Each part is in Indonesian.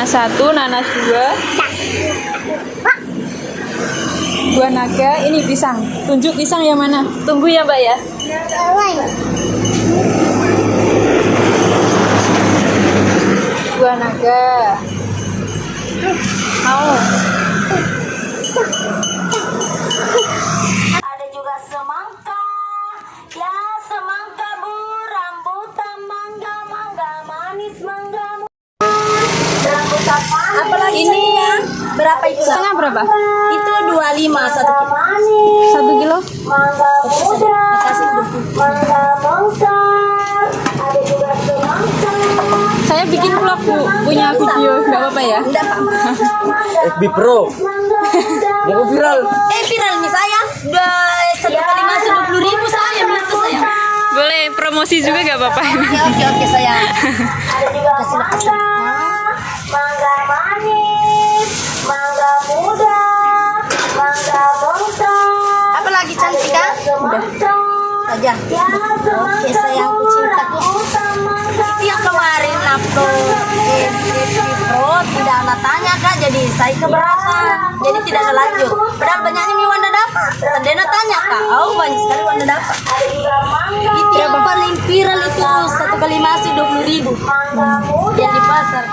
nanas 1, nanas 2. Buah naga, ini pisang. Tunjuk pisang yang mana? Tunggu ya, Mbak ya. Buah naga. Mau. Ada juga semangka. Ya, semangka bu, rambutan mangga, mangga manis, mangga. Rambutan manis. Apalagi ini berapa itu? Setengah berapa? Itu 25 1 kilo. 1 kilo. Mangga muda, mangga besar. Ada juga semangka. Saya bikin vlog, Bu. Punya video, nggak apa-apa ya? FB Pro. Mau viral. Viral nih saya. Udah 1 kali masuk 20.000 saya bilang ke saya. Boleh promosi juga nggak apa-apa. Oke saya. Ada juga mangga, mangga manis, mangga muda, mangga besar. Apa lagi cantik kan? Udah. Aja. Oke sayang kucintaku. Itu yang kemarin upload Pro tidak ada tanya kak, jadi saya keberatan, jadi tidak ada lanjut. Padahal banyaknya mi Wanda dapat. Sendena tanya kak, oh banyak sekali Wanda dapat. Itu yang paling viral itu 1 kali masih 20.000. Yang di pasar.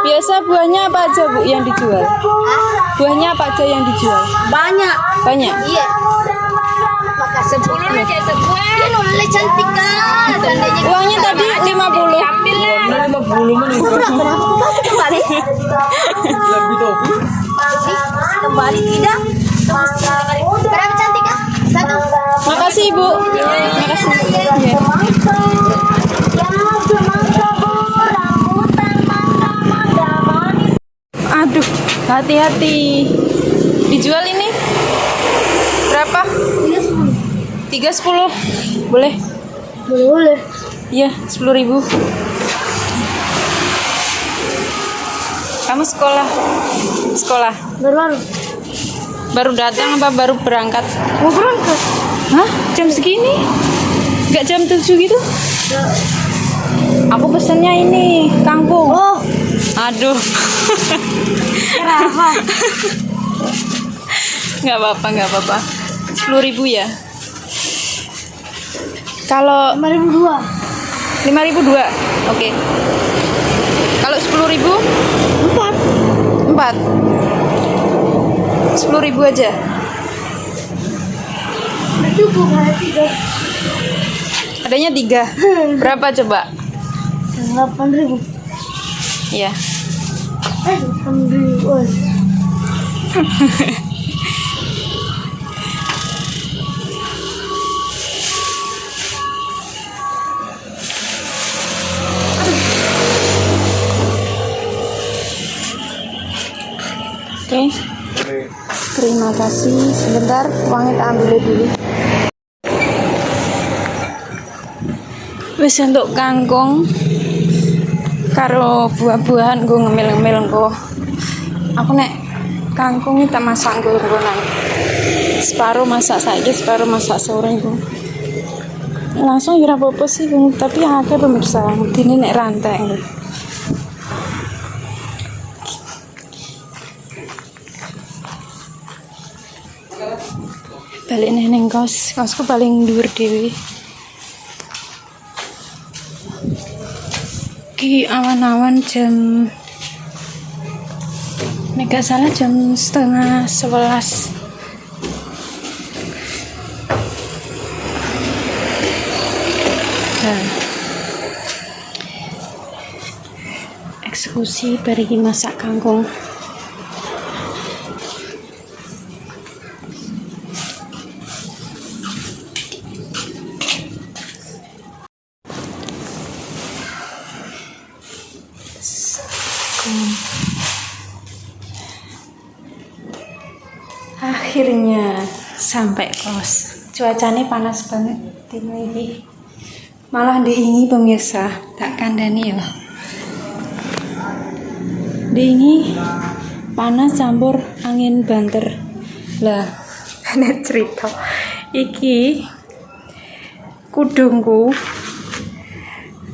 Biasa buahnya apa aja, Bu, yang dijual? Buahnya apa aja yang dijual? Banyak. Banyak. Iya. Maka 10 aja 10. Ini nolnya cantik kan. Seandainya Uangnya tadi 50. Warna 50 menit. kenapa kasih kembali? Lebih topi. Kasih kembali tidak? Berapa cantik kak? 1. Makasih, Bu. Makasih. Iya. Aduh, hati-hati. Dijual ini berapa? 310. Boleh? Boleh. Iya, 10.000. Kamu sekolah? Sekolah. Baru datang apa baru berangkat? Mau berangkat? Hah? Jam segini? Nggak jam 7 gitu? Aku pesennya ini, kangkung. Oh, Aduh. kenapa? Nggak apa-apa. 10.000 ya? Kalau 5.002. 5.002? Oke. Kalau 10.000? 4. 10.000 aja. Cukup hari 3. Adanya 3. Berapa coba? 8.000. Iya. 8.000. Oke. Terima kasih. Sebentar, uangnya tak ambil dulu. Wis untuk kangkung karo buah-buahan gue ngemil-ngemil gue. Aku nek kangkung ini tak masak gue nang. Separuh masak saja, separuh masak sore gue. Langsung ya apa-apa sih, tapi agak pemirsa. Ini nek rantai gue. Balik neng kosku paling dhuwur dhewe. Ki awan-awan jam nek gak salah jam 10:30. Nah, eksekusi bari masak kangkung. Akhirnya sampai kos. Cuacanya panas banget dino ini. Malah diingi pemirsa, tak kandani ya. Diingi panas campur angin banter. Lah, ana cerita. Iki kudungku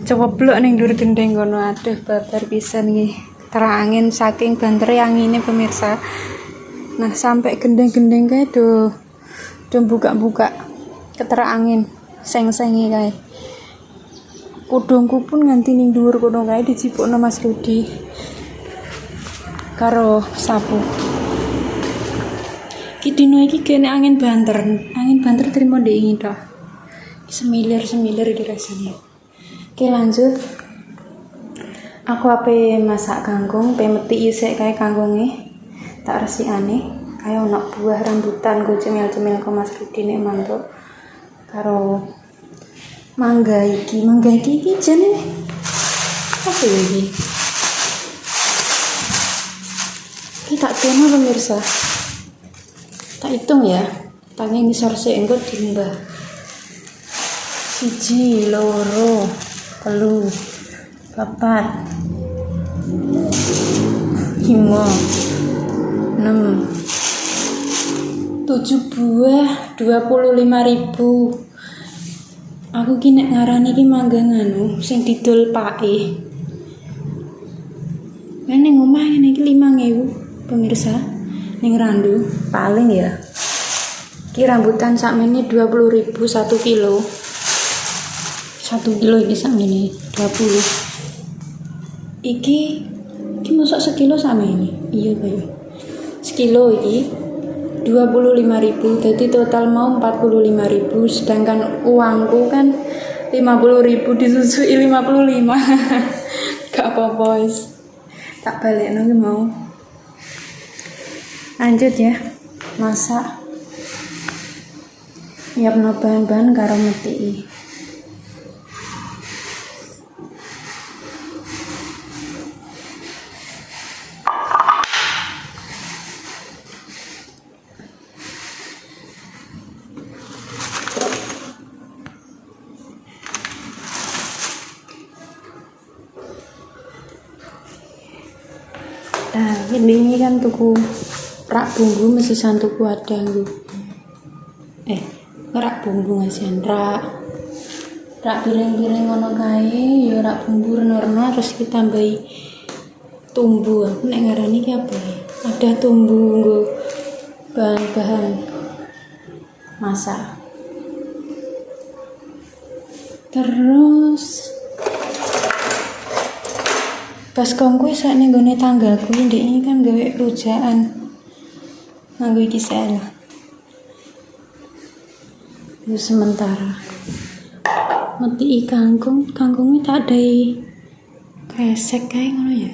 Coblok ning dhuwur gendeng kono, aduh babar pisan iki. Terangin saking bantere angine pemirsa. Nah, sampai gendeng-gendeng kae do buka-buka keterangin seng-sengi kae. Kudungku pun nganti ning dhuwur kono kae dicipukno Mas Rudi karo sapu. Ki dino iki kene angin banter terima ndek iki tok. Semilir iki rasane. Oke, lanjut. Aku ape masak kangkung, pe meti isik kae kangkunge. Tak resikane kaya ono buah rambutan go cemil-cemil ke Mas Rudi nek mantuk. Karo mangga iki jane apa iki? Kita temu pemirsa. Tak hitung ya. Tangi ngisor sik engko dimbah. 1 2 3 4 5 6 7 buah 25.000. Aku ki nek ngarani ki mangga nganu sing didol pake. Ning omah ngene iki 5.000 pemirsa. Ning Randu paling ya. Ki rambutan sakmene 20.000 1 kilo. 1 kilo iki sakmene 20. Iki masuk sekilo sakmene. Iya kaya. Sekilo iki 25.000, jadi total mau 45.000, sedangkan uangku kan 50.000 disusui 55. Gak apa-apa wis. Tak balekno ki mau. Lanjut ya. Masak. Nyiapno bahan-bahan karo meti. Nah, ini kan tuku rak bumbu mesisan tuku ada nggo. Rak bumbu ngasihan rak piring-piring ngono kae ya rak bumbu rena-rena terus kita tambahi tumbu. Aku nek ngarani ki apa ya? Ada tumbu nggo bahan-bahan masak. Terus pas kongku sak ning gone tanggaku ndek ini kan gawe rujaan. Nganggo iki salah. Yo sementara. Meti kangkungnya tak ada kresek kae ngono ya.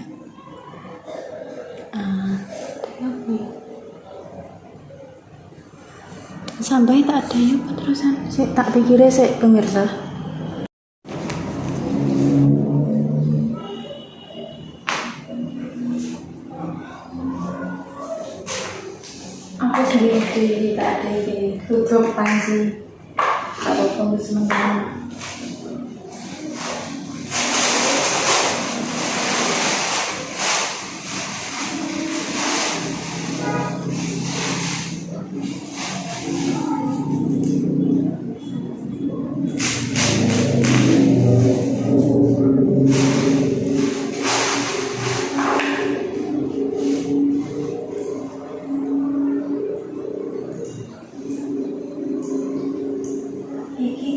Sampai tak ada ya terusan. Sik tak pikire sik pemirsa. Aku sendiri tak ada ini tutup panci kalau tunggu sementara.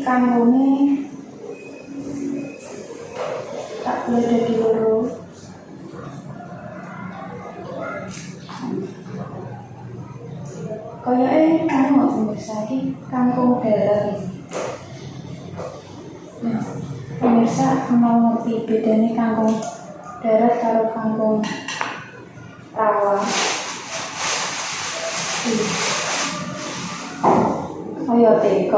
Kangkungnya tak boleh jadi loro. Kayaknya kamu nggak pemirsa ini kangkung darat ini. Nah, pemirsa mau ngerti bedanya kangkung darat karo kangkung rawa. Oyote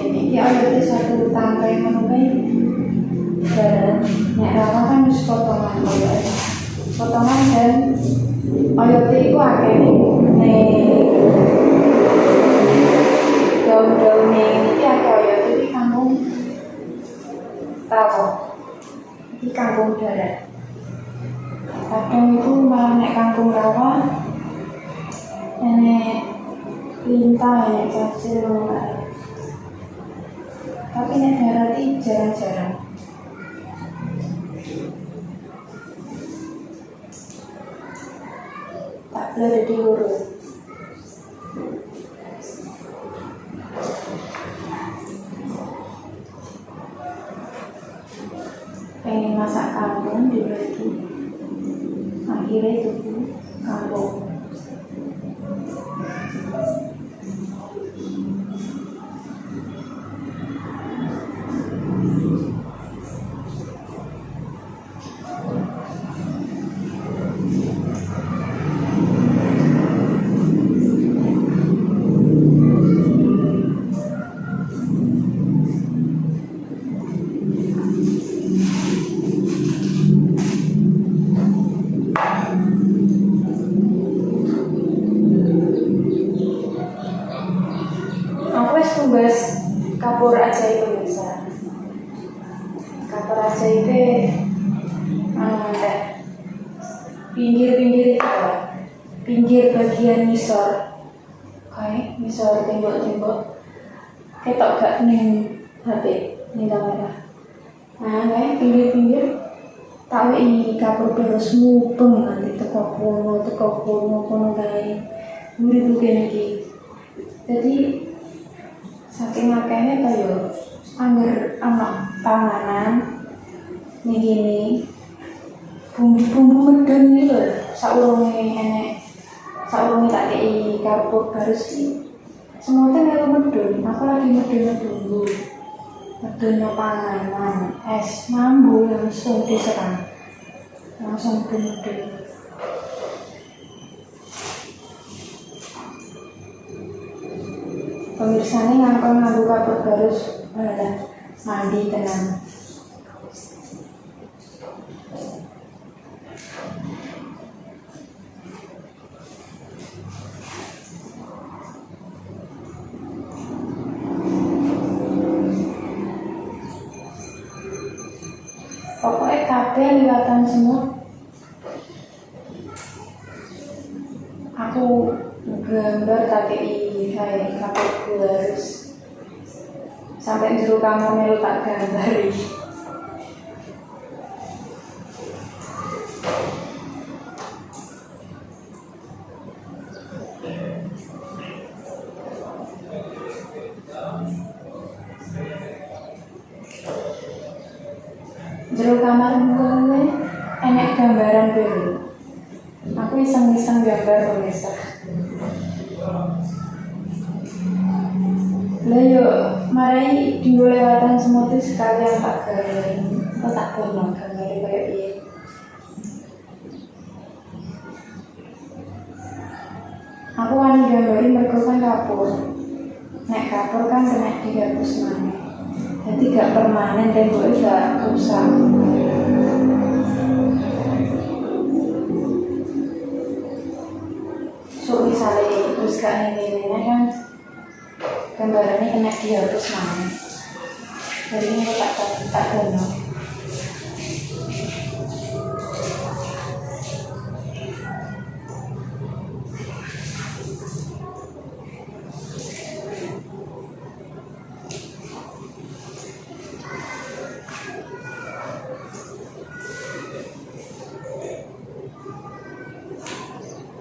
ini oyote satu tangkai menunggai darat. Nek rawa kan wis potongan oyote. Potongan dan oyote iku akeh nih. Daun-daune iki akeh oyote iki kangkung rawa. Iki kangkung darat. Kadang itu malah nek kangkung rawa nek lintah ya cacil tapi nek darat ini jarang-jarang. lo dadi loro. Pengen masak kangkung dibagi, akhirnya tuku kangkung. Aku wis tumbas kapur ajaib pemirsa. Kapur ajaib teh pinggir-pinggir itu, pinggir bagian ngisor, kayak ngisor tembok-tembok, ketok gak ning HP ning kamera. Nah, kayak pinggir-pinggir tak wei kapur terus mubeng nanti teko kono kae. Murid kene iki. Jadi saking akehnya to yo angger ana panganan ning kene bumbu-bumbu medun iki lho saurunge tak kei kapur harus iki semoten karo medun aku lagi medun panganan es mambu langsung diserang langsung medun. Pemirsa ini nganggo kapur harus mandi tenang. Pokoknya kabeh liwatan semua. Aku gambar KTI kayak kapur harus sampai jero kamar melu tak gambari. Jero kamar melu enek gambaran dulu. Aku iseng-iseng gambar pemirsa. Lah yo marai dinggo lewatan semua itu sekalian tak gawe. Kok tak kono gambar kaya piye. Aku wani gambari mergo kan kapur. Nek kapur kan kena dihapus maneh. Jadi gak permanen temboknya gak rusak. So misalnya terus gak ini kan gambarannya kena dihapus mana. Jadi ini tak kono.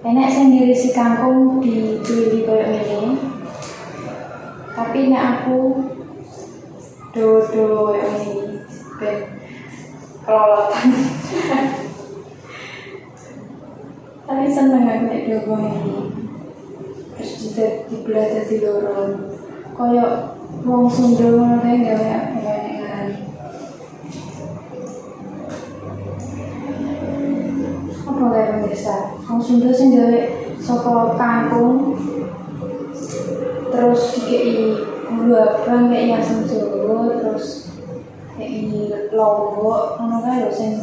Enak sing ngirisi kangkung dipilih kayak ini. Tapi nek aku dodo yang ini ben kelolotan. Tapi seneng aku nek dodo ini. Terus dibelah dadi loro. Kaya wong Sunda ngono kae gawe apa nek ngarani. Apa kae pemirsa? Wong Sunda sing gawe saka kangkung terus dikei gula abang kayak asam Jawa terus kayak lombok ngono kae lho sing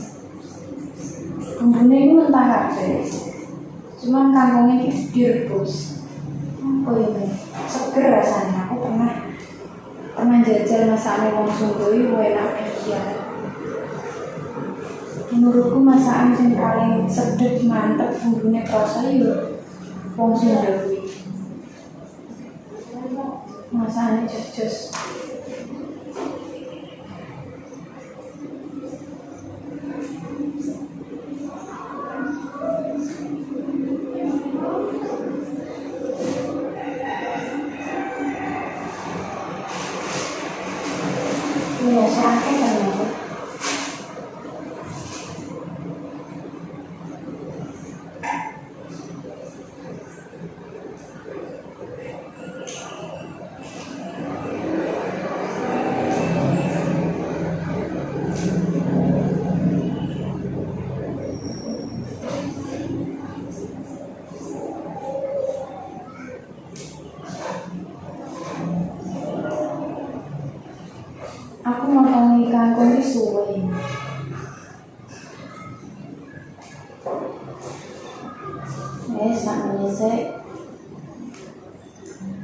bumbune iku mentah kabeh. Cuman kangkungnya direbus. Oh ini seger rasanya. Aku pernah jajal masakan wong Sunda iku enak banget. Menurutku masakan yang paling sedap mantep bumbunya kerasa yo wong Sunda kuwi. Masakannya jos-jos. suwe. Sakmene sik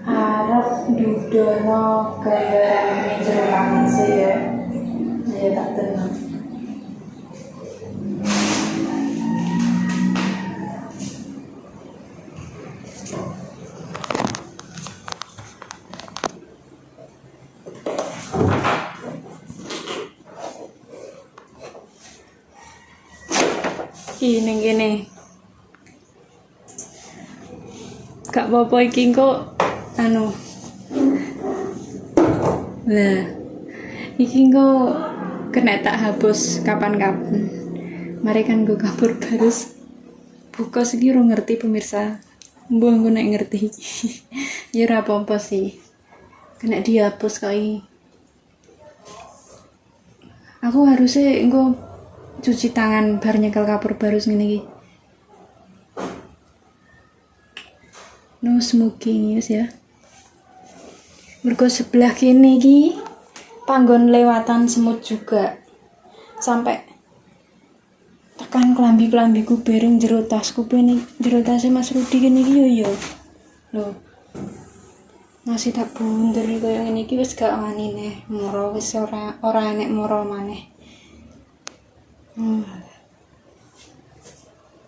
arep dudono gambaran jero tangan sih ya. Ya tak tenang. Ini gini. Gak apa-apa iki kok anu. Lah. Iki kok kena tak hapus kapan-kapan. Mari kan gue kabur barus. Buka segi ro ngerti pemirsa. Mbok gue nek ngerti. Ya ora apa-apa sih. Kena dihapus kok iki. Aku harusnya engko cuci tangan bar nyekel kapur barus ngene iki. No smoking ya. Mergo sebelah kene iki panggon lewatan semut juga. Sampai tekan klambi-klambiku bareng jero tasku pene jero tase Mas Rudi kene iki yo. Lho. Masih tak bunder koyo ngene iki wis gak wani neh. Moro wis ora enek moro maneh.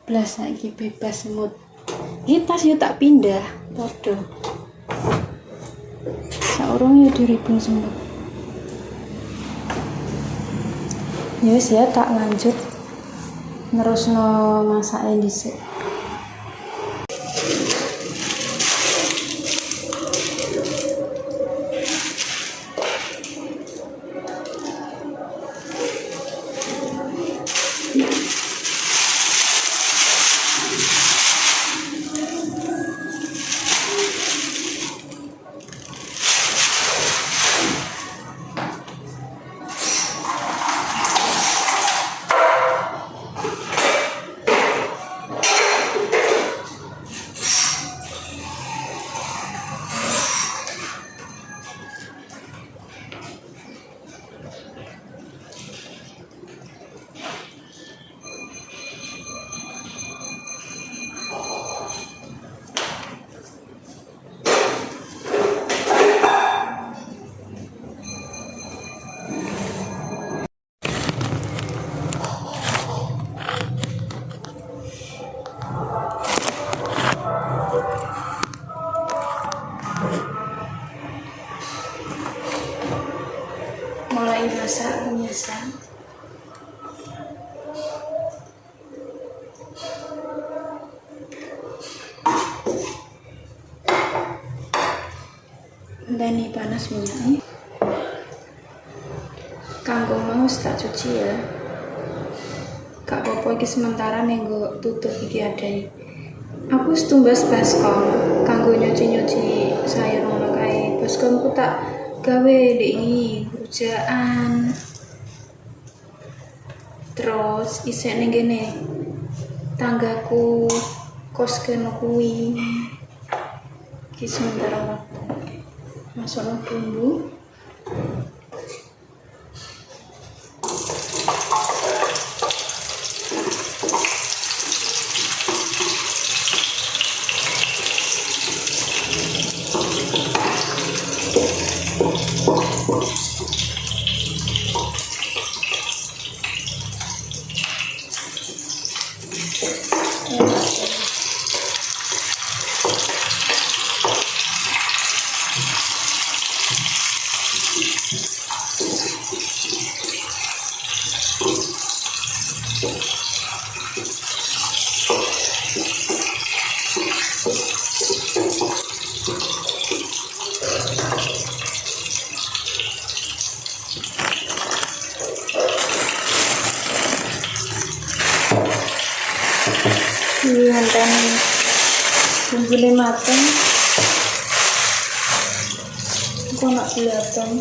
Blas saiki bebas semut. Iki tas yo tak pindah, podo. Saurung yo diribung semut. Ya wis ya tak lanjut nerusno masake dhisik. Mulai masak pemirsa. Ini panas minyaknya. Kangkung mau tak cuci ya. Gak apa-apa iki sementara nenggo tutup iki adai. Aku wis tumbas baskom kanggo nyuci-nyuci sayur ngono kae. Baskomku tak gawe ndek iki rujaan. Terus isek ning kene tanggaku kos kene kuwi. Iki sementara waktu. Masukno bumbu. Hanten bumbune mateng. Kok nak belakang.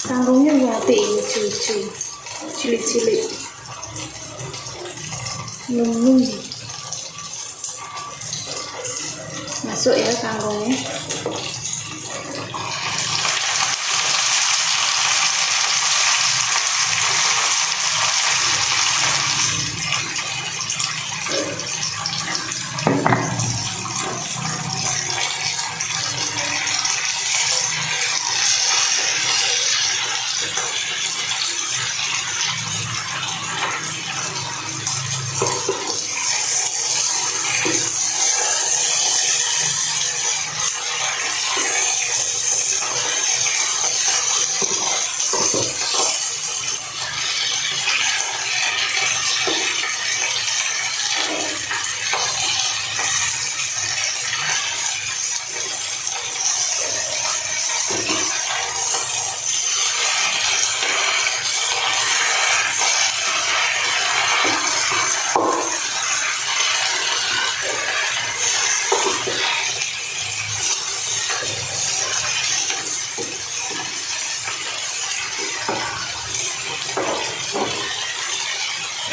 Kangkungnya nyate ini cucu, cilik-cilik, nung masuk ya kangkungnya.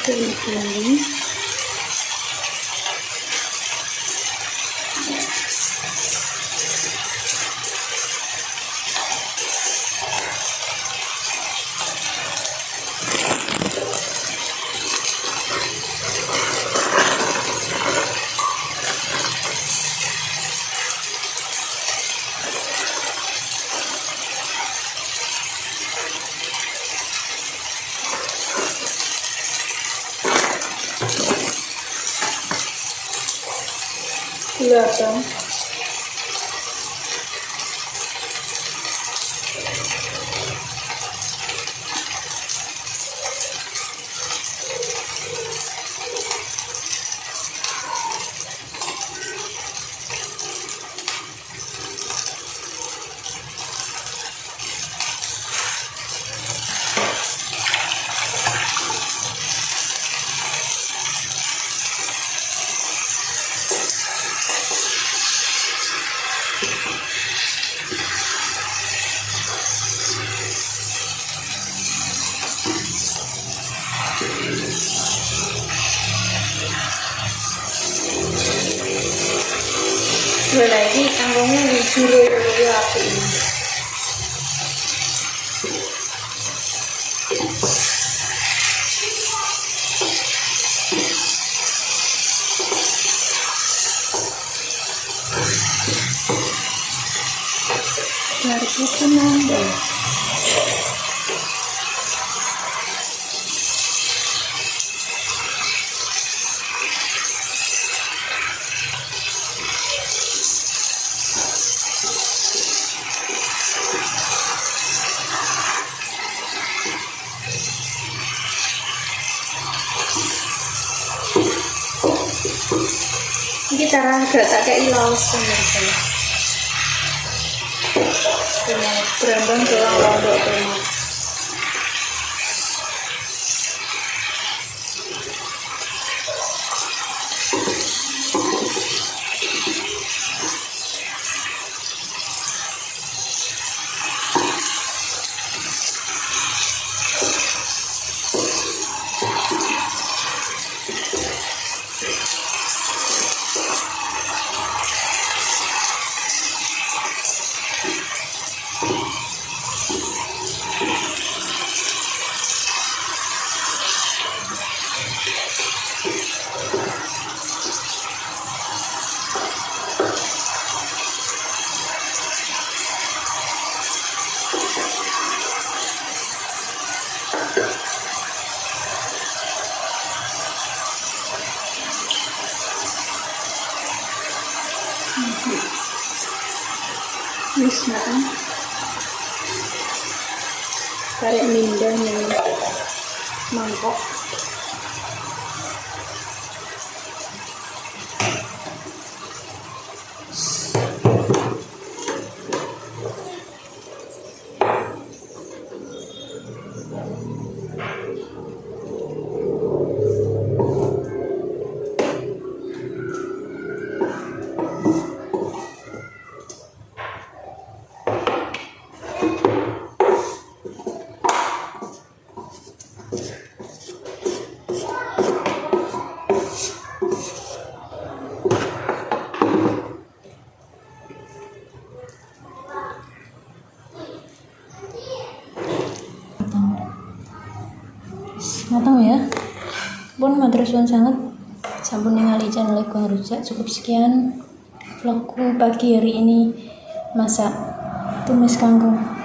Ini kelihatan. Dua lagi kangkungnya digiling dulu api ini. Dari situ nanti. Iki cara gak tak kayak laos pemirsa. Berambang tulang lombok tomat. Wis matang. Tarik minda nih mangkok. Matang ya. Pun matur suwun sangat sampun ningali channel Gong Rujak. Cukup sekian vlogku pagi hari ini masak tumis kangkung.